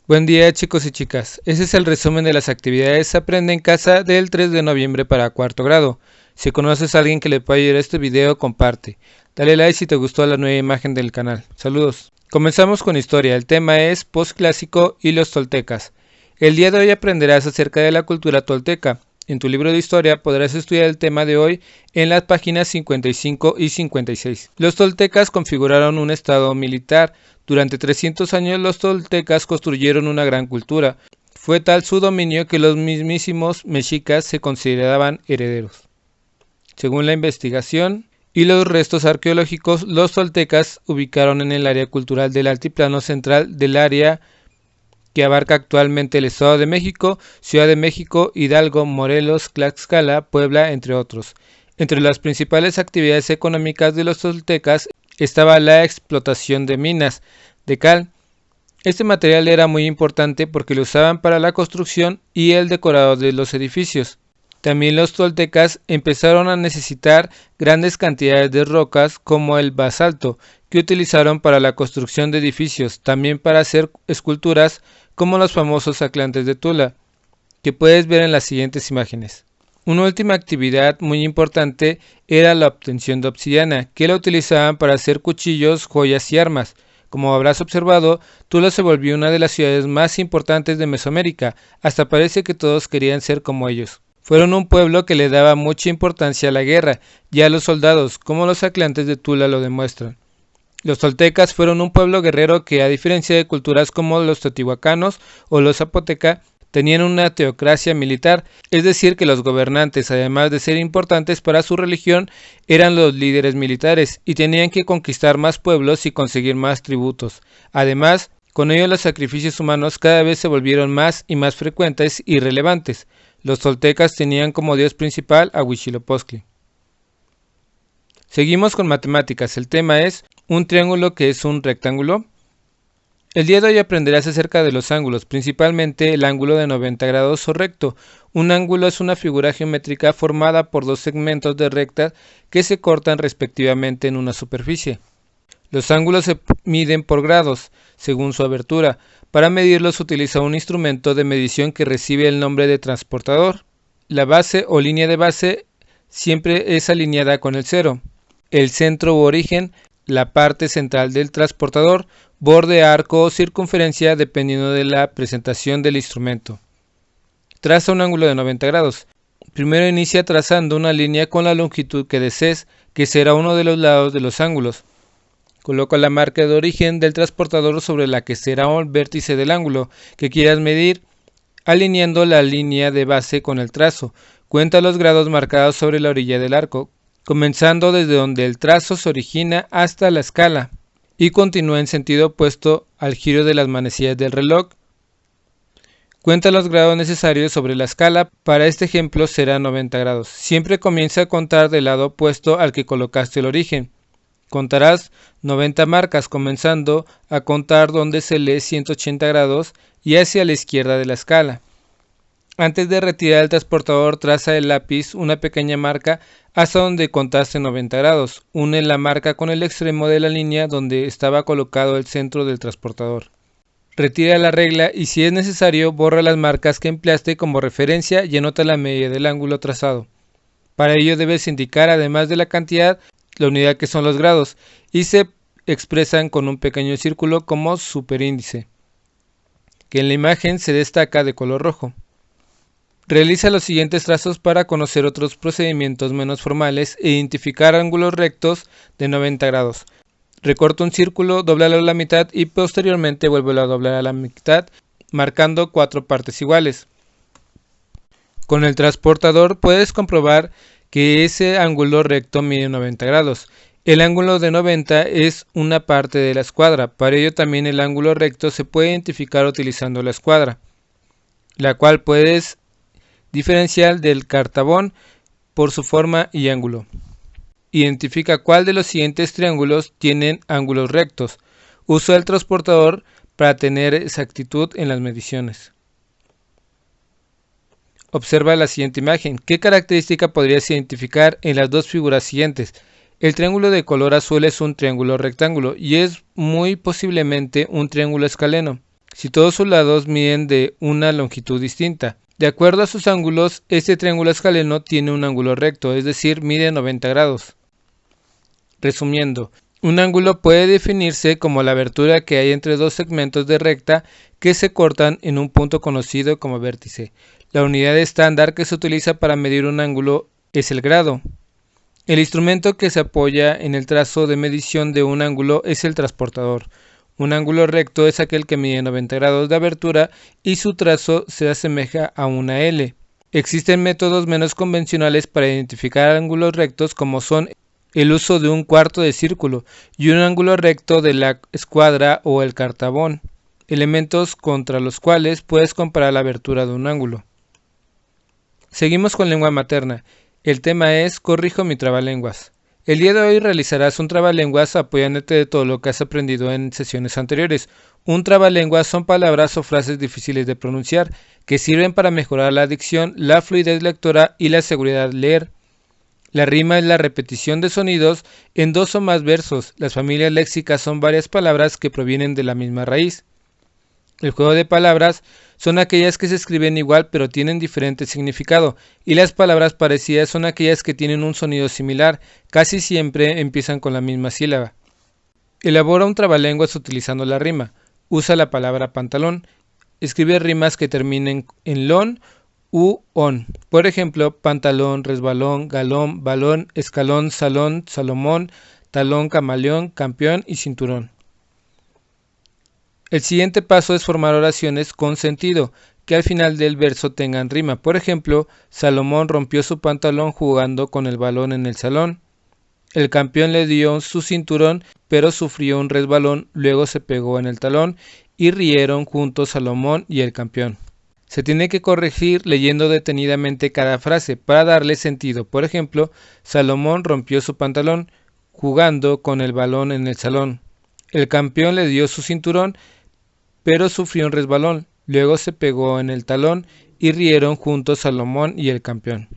Buen día chicos y chicas, este es el resumen de las actividades Aprende en Casa del 3 de noviembre para cuarto grado. Si conoces a alguien que le pueda ayudar a este video, comparte. Dale like si te gustó la nueva imagen del canal. Saludos. Comenzamos con historia, el tema es postclásico y los toltecas. El día de hoy aprenderás acerca de la cultura tolteca. En tu libro de historia podrás estudiar el tema de hoy en las páginas 55 y 56. Los toltecas configuraron un estado militar. Durante 300 años los toltecas construyeron una gran cultura. Fue tal su dominio que los mismísimos mexicas se consideraban herederos. Según la investigación y los restos arqueológicos, los toltecas ubicaron en el área cultural del altiplano central del área que abarca actualmente el Estado de México, Ciudad de México, Hidalgo, Morelos, Tlaxcala, Puebla, entre otros. Entre las principales actividades económicas de los toltecas estaba la explotación de minas de cal. Este material era muy importante porque lo usaban para la construcción y el decorado de los edificios. También los toltecas empezaron a necesitar grandes cantidades de rocas como el basalto, que utilizaron para la construcción de edificios, también para hacer esculturas como los famosos atlantes de Tula, que puedes ver en las siguientes imágenes. Una última actividad muy importante era la obtención de obsidiana, que la utilizaban para hacer cuchillos, joyas y armas. Como habrás observado, Tula se volvió una de las ciudades más importantes de Mesoamérica, hasta parece que todos querían ser como ellos. Fueron un pueblo que le daba mucha importancia a la guerra y a los soldados, como los atlantes de Tula lo demuestran. Los toltecas fueron un pueblo guerrero que, a diferencia de culturas como los teotihuacanos o los zapoteca, tenían una teocracia militar, es decir que los gobernantes, además de ser importantes para su religión, eran los líderes militares y tenían que conquistar más pueblos y conseguir más tributos. Además, con ello los sacrificios humanos cada vez se volvieron más y más frecuentes y relevantes. Los toltecas tenían como dios principal a Huitzilopochtli. Seguimos con matemáticas. El tema es un triángulo que es un rectángulo. El día de hoy aprenderás acerca de los ángulos, principalmente el ángulo de 90 grados o recto. Un ángulo es una figura geométrica formada por dos segmentos de recta que se cortan respectivamente en una superficie. Los ángulos se miden por grados, según su abertura. Para medirlos se utiliza un instrumento de medición que recibe el nombre de transportador. La base o línea de base siempre es alineada con el cero. El centro u origen, la parte central del transportador, borde, arco o circunferencia dependiendo de la presentación del instrumento. Traza un ángulo de 90 grados. Primero inicia trazando una línea con la longitud que desees, que será uno de los lados de los ángulos. Coloca la marca de origen del transportador sobre la que será el vértice del ángulo que quieras medir, alineando la línea de base con el trazo. Cuenta los grados marcados sobre la orilla del arco, comenzando desde donde el trazo se origina hasta la escala y continúa en sentido opuesto al giro de las manecillas del reloj. Cuenta los grados necesarios sobre la escala, para este ejemplo será 90 grados. Siempre comienza a contar del lado opuesto al que colocaste el origen. Contarás 90 marcas comenzando a contar donde se lee 180 grados y hacia la izquierda de la escala. Antes de retirar el transportador, traza el lápiz una pequeña marca hasta donde contaste 90 grados. Une la marca con el extremo de la línea donde estaba colocado el centro del transportador. Retira la regla y, si es necesario, borra las marcas que empleaste como referencia y anota la medida del ángulo trazado. Para ello debes indicar, además de la cantidad, la unidad que son los grados, y se expresan con un pequeño círculo como superíndice, que en la imagen se destaca de color rojo. Realiza los siguientes trazos para conocer otros procedimientos menos formales e identificar ángulos rectos de 90 grados. Recorta un círculo, dóblalo a la mitad y posteriormente vuélvelo a doblar a la mitad, marcando 4 partes iguales. Con el transportador puedes comprobar que ese ángulo recto mide 90 grados. El ángulo de 90 es una parte de la escuadra, para ello también el ángulo recto se puede identificar utilizando la escuadra, la cual puedes diferenciar del cartabón por su forma y ángulo. Identifica cuál de los siguientes triángulos tienen ángulos rectos. Usa el transportador para tener exactitud en las mediciones. Observa la siguiente imagen. ¿Qué característica podrías identificar en las dos figuras siguientes? El triángulo de color azul es un triángulo rectángulo y es muy posiblemente un triángulo escaleno. si todos sus lados miden de una longitud distinta. De acuerdo a sus ángulos, este triángulo escaleno tiene un ángulo recto, es decir, mide 90 grados. Resumiendo, un ángulo puede definirse como la abertura que hay entre dos segmentos de recta que se cortan en un punto conocido como vértice. La unidad estándar que se utiliza para medir un ángulo es el grado. El instrumento que se apoya en el trazo de medición de un ángulo es el transportador. Un ángulo recto es aquel que mide 90 grados de abertura y su trazo se asemeja a una L. Existen métodos menos convencionales para identificar ángulos rectos, como son el uso de un cuarto de círculo y un ángulo recto de la escuadra o el cartabón, elementos contra los cuales puedes comparar la abertura de un ángulo. Seguimos con lengua materna. El tema es corrijo mi trabalenguas. El día de hoy realizarás un trabalenguas apoyándote de todo lo que has aprendido en sesiones anteriores. Un trabalenguas son palabras o frases difíciles de pronunciar que sirven para mejorar la dicción, la fluidez lectora y la seguridad al leer. La rima es la repetición de sonidos en dos o más versos. Las familias léxicas son varias palabras que provienen de la misma raíz. El juego de palabras son aquellas que se escriben igual pero tienen diferente significado, y las palabras parecidas son aquellas que tienen un sonido similar, casi siempre empiezan con la misma sílaba. Elabora un trabalenguas utilizando la rima. Usa la palabra pantalón. Escribe rimas que terminen en lón u on. Por ejemplo, pantalón, resbalón, galón, balón, escalón, salón, salomón, talón, camaleón, campeón y cinturón. El siguiente paso es formar oraciones con sentido, que al final del verso tengan rima. Por ejemplo, Salomón rompió su pantalón jugando con el balón en el salón. El campeón le dio su cinturón, pero sufrió un resbalón, luego se pegó en el talón y rieron juntos Salomón y el campeón. Se tiene que corregir leyendo detenidamente cada frase para darle sentido. Por ejemplo, Salomón rompió su pantalón jugando con el balón en el salón. El campeón le dio su cinturón, pero sufrió un resbalón, luego se pegó en el talón y rieron juntos Salomón y el campeón.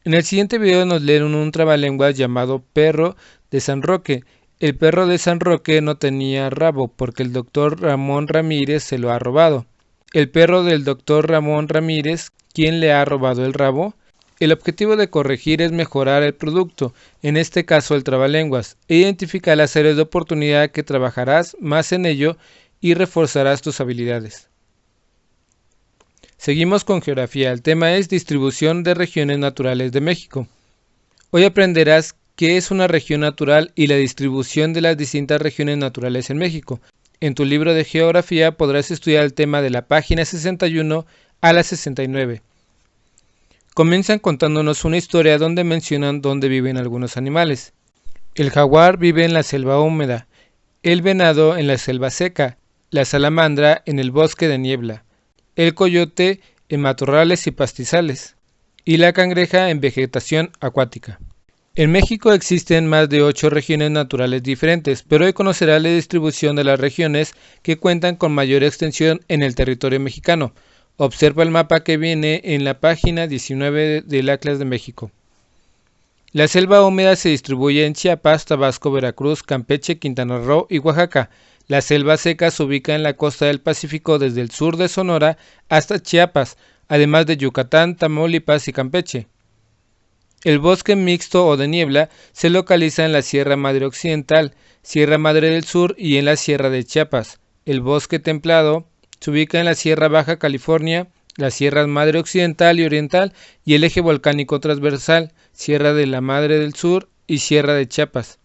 En el siguiente video nos leen un trabalenguas llamado Perro de San Roque. El perro de San Roque no tenía rabo porque el doctor Ramón Ramírez se lo ha robado. El perro del doctor Ramón Ramírez, ¿quién le ha robado el rabo? El objetivo de corregir es mejorar el producto, en este caso el trabalenguas, e identificar las áreas de oportunidad que trabajarás más en ello y reforzarás tus habilidades. Seguimos con geografía. El tema es distribución de regiones naturales de México. Hoy aprenderás qué es una región natural y la distribución de las distintas regiones naturales en México. En tu libro de geografía podrás estudiar el tema de la página 61 a la 69. Comienzan contándonos una historia donde mencionan dónde viven algunos animales. El jaguar vive en la selva húmeda, el venado en la selva seca, la salamandra en el bosque de niebla, el coyote en matorrales y pastizales, y la cangreja en vegetación acuática. En México existen más de 8 regiones naturales diferentes, pero hoy conocerás la distribución de las regiones que cuentan con mayor extensión en el territorio mexicano. Observa el mapa que viene en la página 19 del Atlas de México. La selva húmeda se distribuye en Chiapas, Tabasco, Veracruz, Campeche, Quintana Roo y Oaxaca. La selva seca se ubica en la costa del Pacífico desde el sur de Sonora hasta Chiapas, además de Yucatán, Tamaulipas y Campeche. El bosque mixto o de niebla se localiza en la Sierra Madre Occidental, Sierra Madre del Sur y en la Sierra de Chiapas. El bosque templado se ubica en la Sierra Baja California, la Sierra Madre Occidental y Oriental y el eje volcánico transversal, Sierra de la Madre del Sur y Sierra de Chiapas.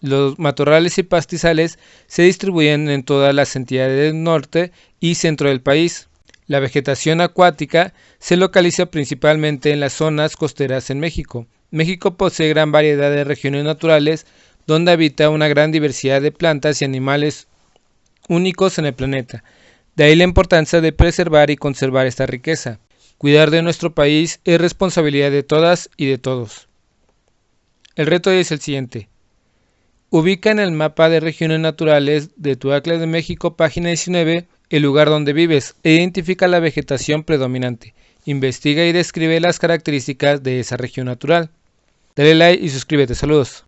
Los matorrales y pastizales se distribuyen en todas las entidades del norte y centro del país. La vegetación acuática se localiza principalmente en las zonas costeras en México. México posee gran variedad de regiones naturales donde habita una gran diversidad de plantas y animales únicos en el planeta. De ahí la importancia de preservar y conservar esta riqueza. Cuidar de nuestro país es responsabilidad de todas y de todos. El reto es el siguiente. Ubica en el mapa de regiones naturales de tu Atlas de México, página 19, el lugar donde vives e identifica la vegetación predominante. Investiga y describe las características de esa región natural. Dale like y suscríbete. Saludos.